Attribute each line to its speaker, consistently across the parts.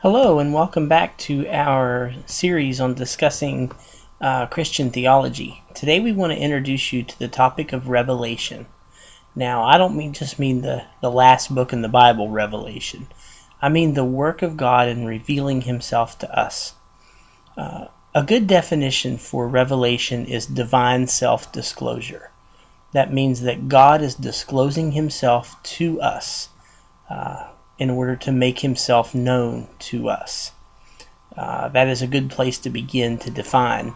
Speaker 1: Hello, and welcome back to our series on discussing Christian theology. Today we want to introduce you to the topic of Revelation. Now, I don't mean the last book in the Bible, Revelation. I mean the work of God in revealing Himself to us. A good definition for revelation is divine self-disclosure. That means that God is disclosing Himself to us in order to make Himself known to us. That is a good place to begin to define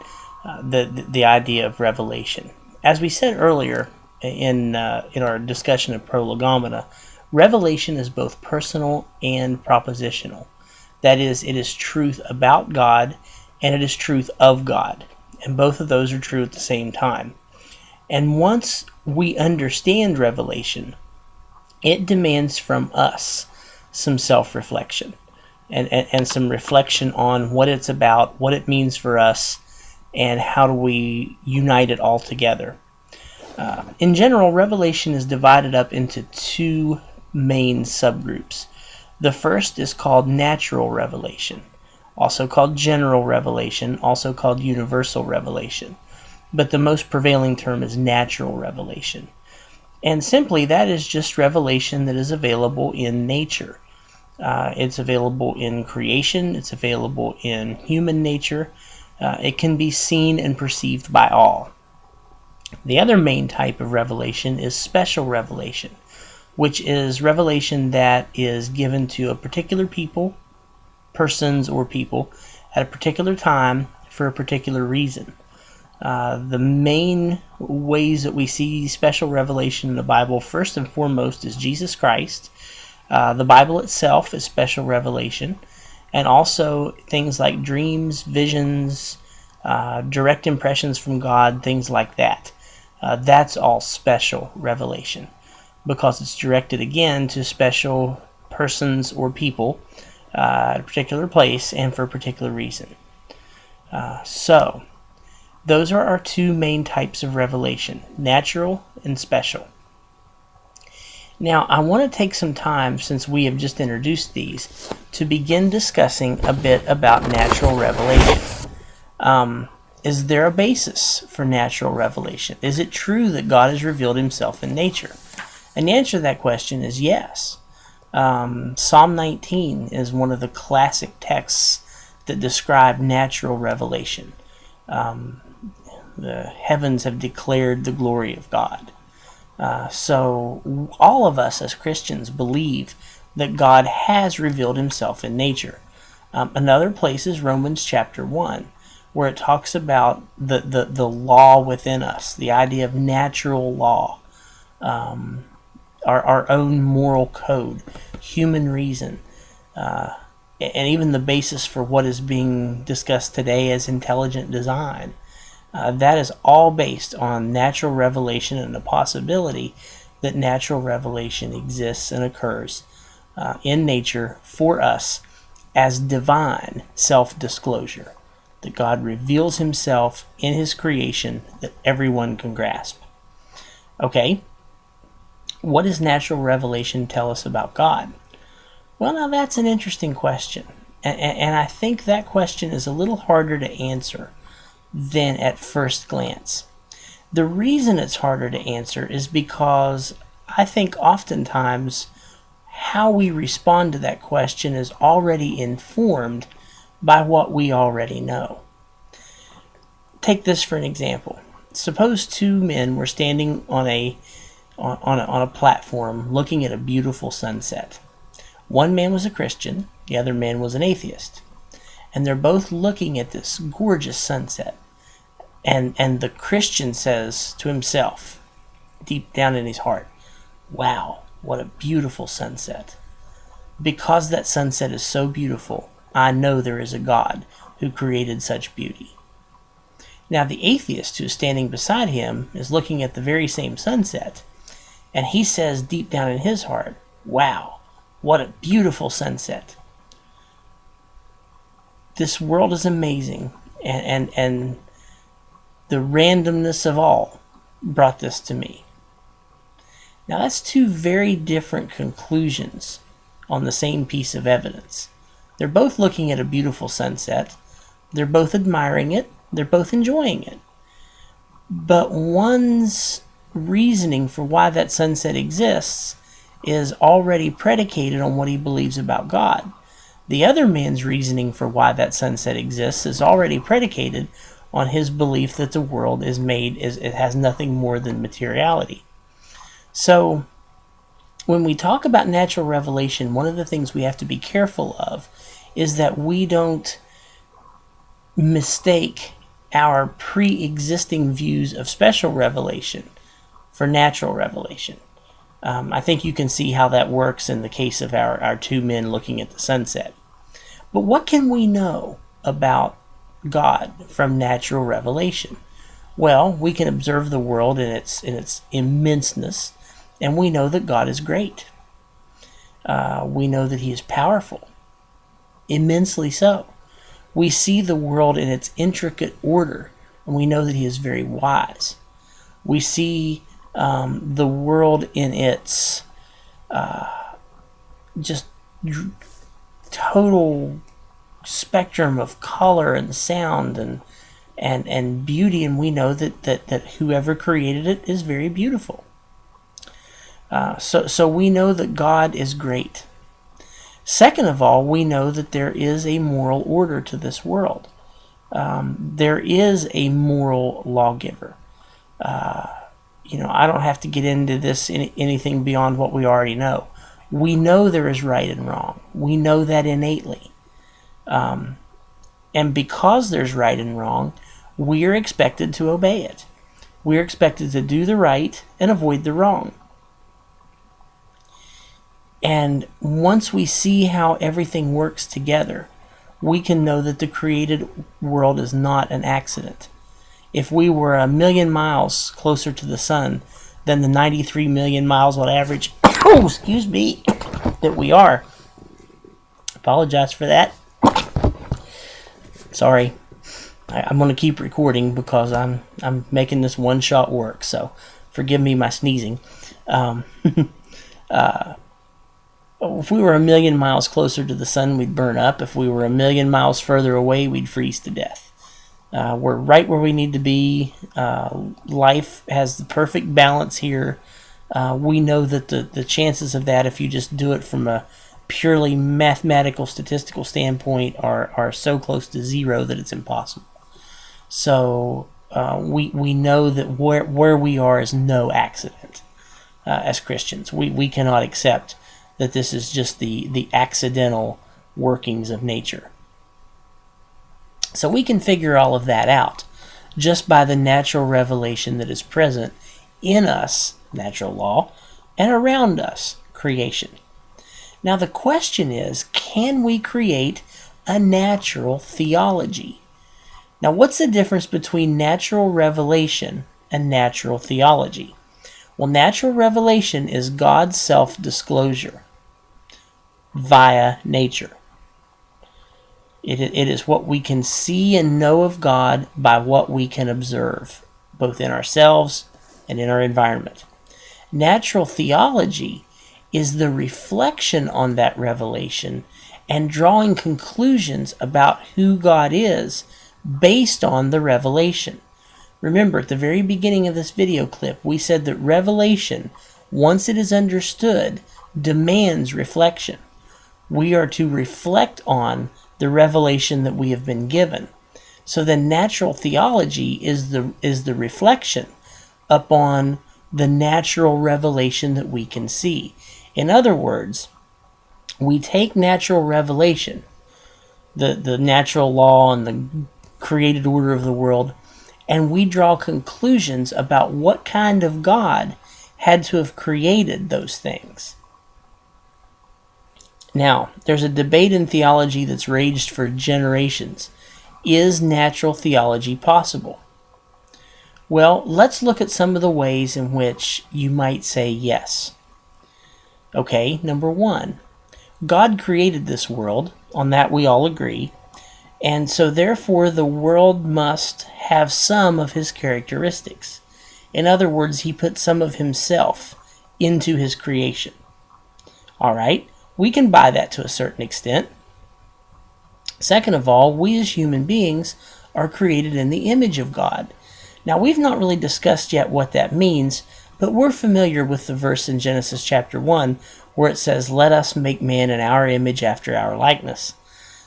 Speaker 1: the idea of revelation. As we said earlier in our discussion of Prolegomena, revelation is both personal and propositional. That is, it is truth about God and it is truth of God. And both of those are true at the same time. And once we understand revelation, it demands from us some self-reflection and some reflection on what it's about, what it means for us, and how do we unite it all together. In general, Revelation is divided up into two main subgroups. The first is called natural revelation, also called general revelation, also called universal revelation. But the most prevailing term is natural revelation. And simply, that is just revelation that is available in nature. It's available in creation. It's available in human nature. It can be seen and perceived by all. The other main type of revelation is special revelation, which is revelation that is given to a particular people, persons or people, at a particular time for a particular reason. The main ways that we see special revelation in the Bible, first and foremost, is Jesus Christ. The Bible itself is special revelation, and also things like dreams, visions, direct impressions from God, things like that. That's all special revelation because it's directed again to special persons or people at a particular place and for a particular reason. So, those are our two main types of revelation, natural and special. Now, I want to take some time, since we have just introduced these, to begin discussing a bit about natural revelation. Is there a basis for natural revelation? Is it true that God has revealed Himself in nature? And the answer to that question is yes. Psalm 19 is one of the classic texts that describe natural revelation. The heavens have declared the glory of God. So all of us as Christians believe that God has revealed Himself in nature. Another place is Romans chapter 1, where it talks about the law within us, the idea of natural law, our own moral code, human reason, and even the basis for what is being discussed today as intelligent design. That is all based on natural revelation and the possibility that natural revelation exists and occurs in nature for us as divine self-disclosure, that God reveals Himself in His creation that everyone can grasp. Okay, what does natural revelation tell us about God? Well, now that's an interesting question, and I think that question is a little harder to answer than at first glance. The reason it's harder to answer is because I think oftentimes how we respond to that question is already informed by what we already know. Take this for an example. Suppose two men were standing on a platform looking at a beautiful sunset. One man was a Christian, the other man was an atheist. And they're both looking at this gorgeous sunset. And the Christian says to himself, deep down in his heart, wow, what a beautiful sunset. Because that sunset is so beautiful, I know there is a God who created such beauty. Now the atheist who's standing beside him is looking at the very same sunset, and he says deep down in his heart, wow, what a beautiful sunset. This world is amazing, and the randomness of all brought this to me. Now that's two very different conclusions on the same piece of evidence. They're both looking at a beautiful sunset. They're both admiring it. They're both enjoying it. But one's reasoning for why that sunset exists is already predicated on what he believes about God. The other man's reasoning for why that sunset exists is already predicated on his belief that the world is made, it has nothing more than materiality. So when we talk about natural revelation, one of the things we have to be careful of is that we don't mistake our pre-existing views of special revelation for natural revelation. I think you can see how that works in the case of our two men looking at the sunset. But what can we know about God from natural revelation? Well, we can observe the world in its immenseness, and we know that God is great. We know that He is powerful, immensely so. We see the world in its intricate order, and we know that He is very wise. We see the world in its just total spectrum of color and sound and beauty, and we know that whoever created it is very beautiful. So we know that God is great. Second of all, we know that there is a moral order to this world. There is a moral lawgiver. I don't have to get into this anything beyond what we already know. We know there is right and wrong. We know that innately. And because there's right and wrong, we are expected to obey it. We are expected to do the right and avoid the wrong. And once we see how everything works together, we can know that the created world is not an accident. If we were 1 million miles closer to the sun than the 93 million miles on average, excuse me, that we are, apologize for that. Sorry, I'm going to keep recording because I'm making this one shot work. So forgive me my sneezing. If we were 1 million miles closer to the sun, we'd burn up. If we were 1 million miles further away, we'd freeze to death. We're right where we need to be. Life has the perfect balance here. We know that the chances of that, if you just do it from a purely mathematical, statistical standpoint, are so close to zero that it's impossible. So we know that where we are is no accident. As Christians, we cannot accept that this is just the accidental workings of nature. So we can figure all of that out just by the natural revelation that is present in us, natural law, and around us, creation. Now the question is, can we create a natural theology? Now what's the difference between natural revelation and natural theology? Well, natural revelation is God's self-disclosure via nature. It is what we can see and know of God by what we can observe, both in ourselves and in our environment. Natural theology is the reflection on that revelation and drawing conclusions about who God is based on the revelation. Remember, at the very beginning of this video clip, we said that revelation, once it is understood, demands reflection. We are to reflect on the revelation that we have been given. So then natural theology is the reflection upon the natural revelation that we can see. In other words, we take natural revelation, the natural law and the created order of the world, and we draw conclusions about what kind of God had to have created those things. Now, there's a debate in theology that's raged for generations. Is natural theology possible? Well, let's look at some of the ways in which you might say yes. Okay, number one, God created this world. On that we all agree. And so therefore the world must have some of His characteristics. In other words, He put some of Himself into His creation. All right, we can buy that to a certain extent. Second of all, we as human beings are created in the image of God. Now, we've not really discussed yet what that means, but we're familiar with the verse in Genesis chapter 1 where it says, "Let us make man in our image after our likeness."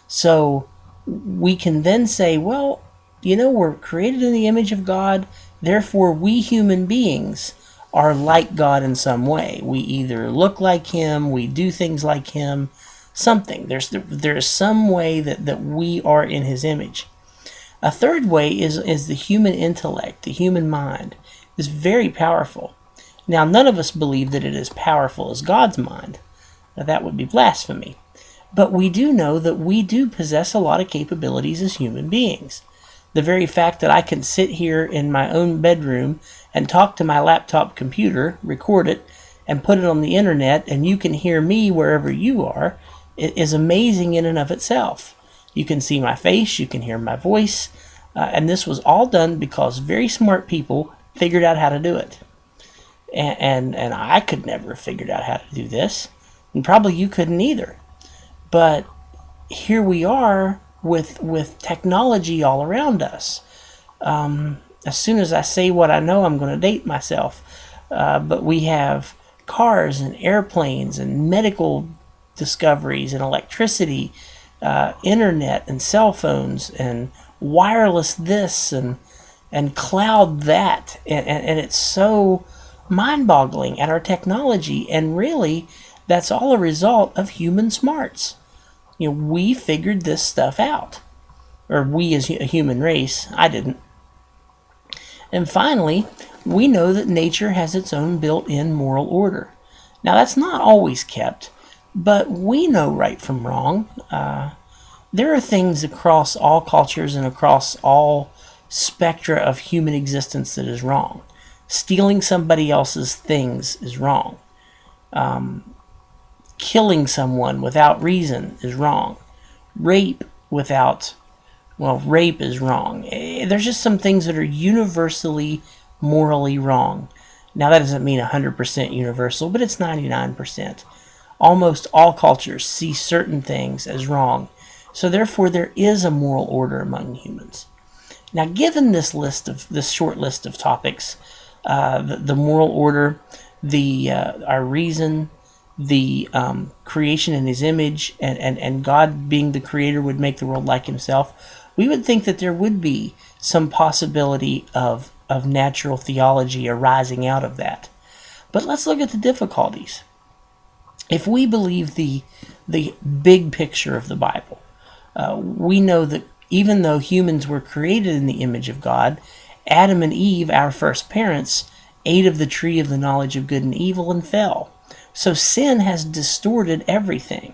Speaker 1: So we can then say, well, we're created in the image of God, therefore we human beings are like God in some way. We either look like Him, we do things like Him, something. There's some way that we are in His image. A third way is the human intellect, the human mind, is very powerful. Now, none of us believe that it is powerful as God's mind. Now, that would be blasphemy. But we do know that we do possess a lot of capabilities as human beings. The very fact that I can sit here in my own bedroom and talk to my laptop computer, record it, and put it on the internet, and you can hear me wherever you are, it is amazing in and of itself. You can see my face, you can hear my voice, and this was all done because very smart people figured out how to do it. And I could never have figured out how to do this, and probably you couldn't either. But here we are with technology all around us. As soon as I say what I know, I'm going to date myself. But we have cars and airplanes and medical discoveries and electricity, internet and cell phones and wireless this and cloud that. And it's so mind-boggling at our technology. And really, that's all a result of human smarts. We figured this stuff out. Or we as a human race. I didn't. And finally, we know that nature has its own built-in moral order. Now, that's not always kept, but we know right from wrong. There are things across all cultures and across all spectra of human existence that is wrong. Stealing somebody else's things is wrong. Killing someone without reason is wrong. Rape is wrong. There's just some things that are universally morally wrong. Now, that doesn't mean 100% universal, but it's 99%. Almost all cultures see certain things as wrong. So therefore, there is a moral order among humans. Now, given this short list of topics, the moral order, our reason, the creation in His image, and God being the creator would make the world like Himself, we would think that there would be some possibility of natural theology arising out of that. But let's look at the difficulties. If we believe the big picture of the Bible, we know that even though humans were created in the image of God, Adam and Eve, our first parents, ate of the tree of the knowledge of good and evil and fell. So sin has distorted everything.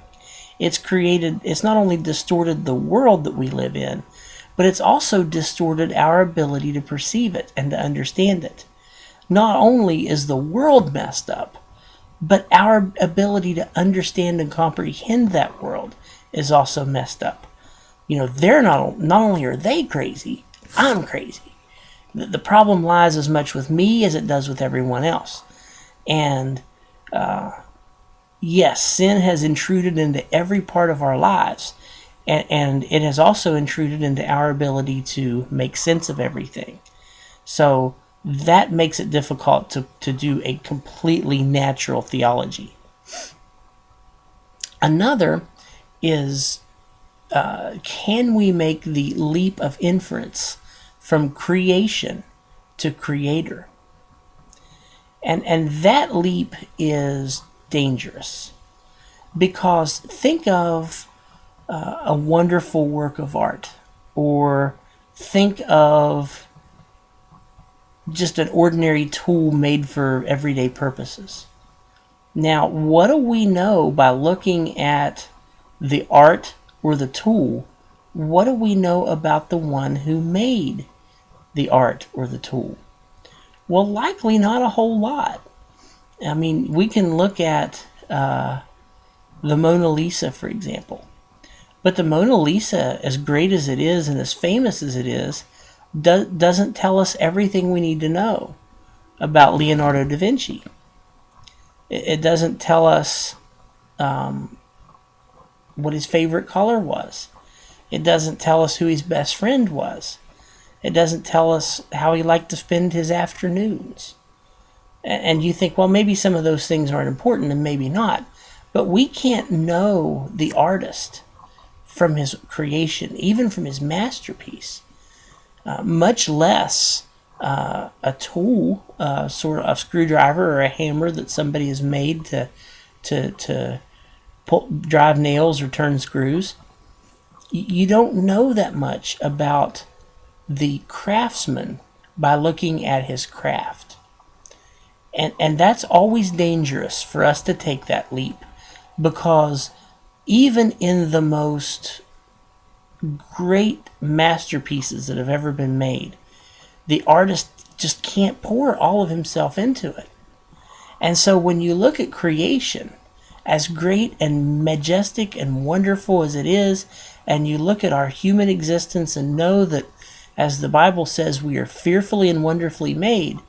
Speaker 1: It's not only distorted the world that we live in, but it's also distorted our ability to perceive it and to understand it. Not only is the world messed up, but our ability to understand and comprehend that world is also messed up. They're not only are they crazy, I'm crazy. The problem lies as much with me as it does with everyone else. And yes, sin has intruded into every part of our lives, and it has also intruded into our ability to make sense of everything. So that makes it difficult to do a completely natural theology. Another is, can we make the leap of inference from creation to creator? And that leap is dangerous, because think of a wonderful work of art, or think of just an ordinary tool made for everyday purposes. Now, what do we know by looking at the art or the tool? What do we know about the one who made the art or the tool? Well, likely not a whole lot. I mean, we can look at the Mona Lisa, for example. But the Mona Lisa, as great as it is and as famous as it is, doesn't tell us everything we need to know about Leonardo da Vinci. It doesn't tell us what his favorite color was. It doesn't tell us who his best friend was. It doesn't tell us how he liked to spend his afternoons. And you think, well, maybe some of those things aren't important, and maybe not. But we can't know the artist from his creation, even from his masterpiece, much less a tool, sort of a screwdriver or a hammer that somebody has made to drive nails or turn screws. You don't know that much about the craftsman by looking at his craft. And that's always dangerous for us to take that leap, because even in the most great masterpieces that have ever been made, the artist just can't pour all of himself into it. And so when you look at creation, as great and majestic and wonderful as it is, and you look at our human existence and know that, as the Bible says, we are fearfully and wonderfully made,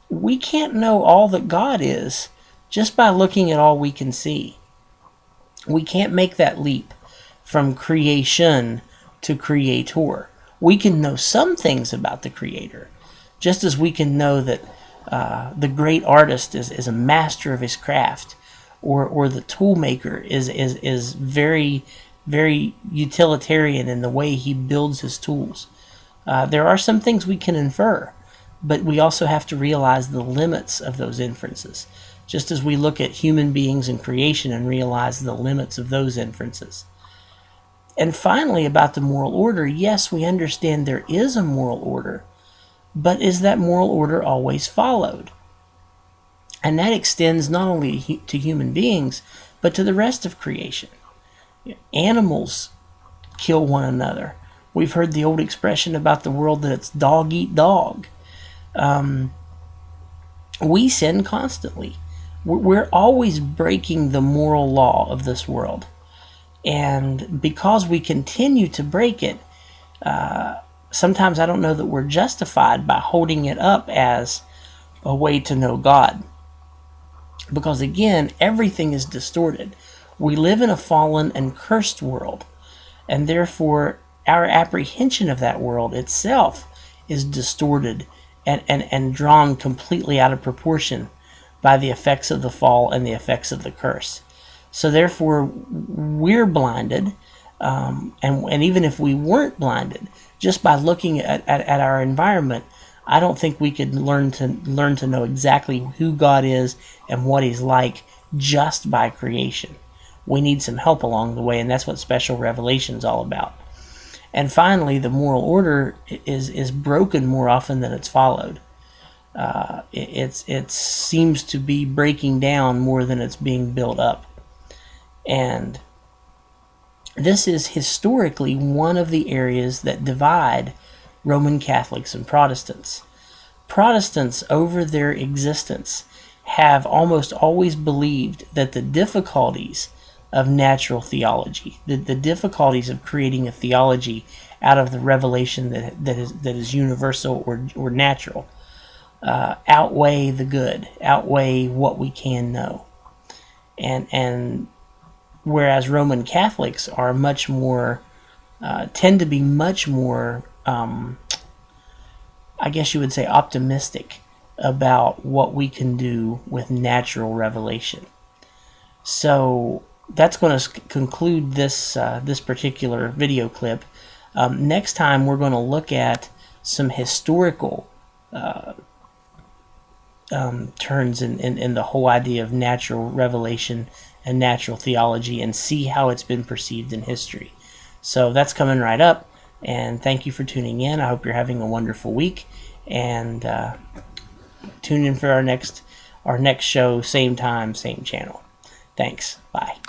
Speaker 1: we can't know all that God is just by looking at all we can see. We can't make that leap from creation to creator. We can know some things about the Creator, just as we can know that the great artist is a master of his craft, or the tool maker is very, very utilitarian in the way he builds his tools. There are some things we can infer, but we also have to realize the limits of those inferences, just as we look at human beings and creation and realize the limits of those inferences. And finally, about the moral order, yes, we understand there is a moral order, but is that moral order always followed? And that extends not only to human beings, but to the rest of creation. Animals kill one another. We've heard the old expression about the world that it's dog eat dog. We sin constantly. We're always breaking the moral law of this world. And because we continue to break it, sometimes I don't know that we're justified by holding it up as a way to know God. Because again, everything is distorted. We live in a fallen and cursed world, and therefore our apprehension of that world itself is distorted and drawn completely out of proportion by the effects of the fall and the effects of the curse. So therefore, we're blinded, and even if we weren't blinded, just by looking at our environment, I don't think we could learn to know exactly who God is and what He's like just by creation. We need some help along the way, and that's what special revelation is all about. And finally, the moral order is broken more often than it's followed. It seems to be breaking down more than it's being built up. And this is historically one of the areas that divide Roman Catholics and Protestants. Protestants, over their existence, have almost always believed that the difficulties of natural theology, the difficulties of creating a theology out of the revelation that is universal or natural, outweigh the good, outweigh what we can know. And whereas Roman Catholics are much more, tend to be much more, I guess you would say, optimistic about what we can do with natural revelation. So that's going to conclude this particular video clip. Next time we're going to look at some historical turns in the whole idea of natural revelation and natural theology, and see how it's been perceived in history. So that's coming right up, and thank you for tuning in. I hope you're having a wonderful week, and tune in for our next show, same time, same channel. Thanks. Bye.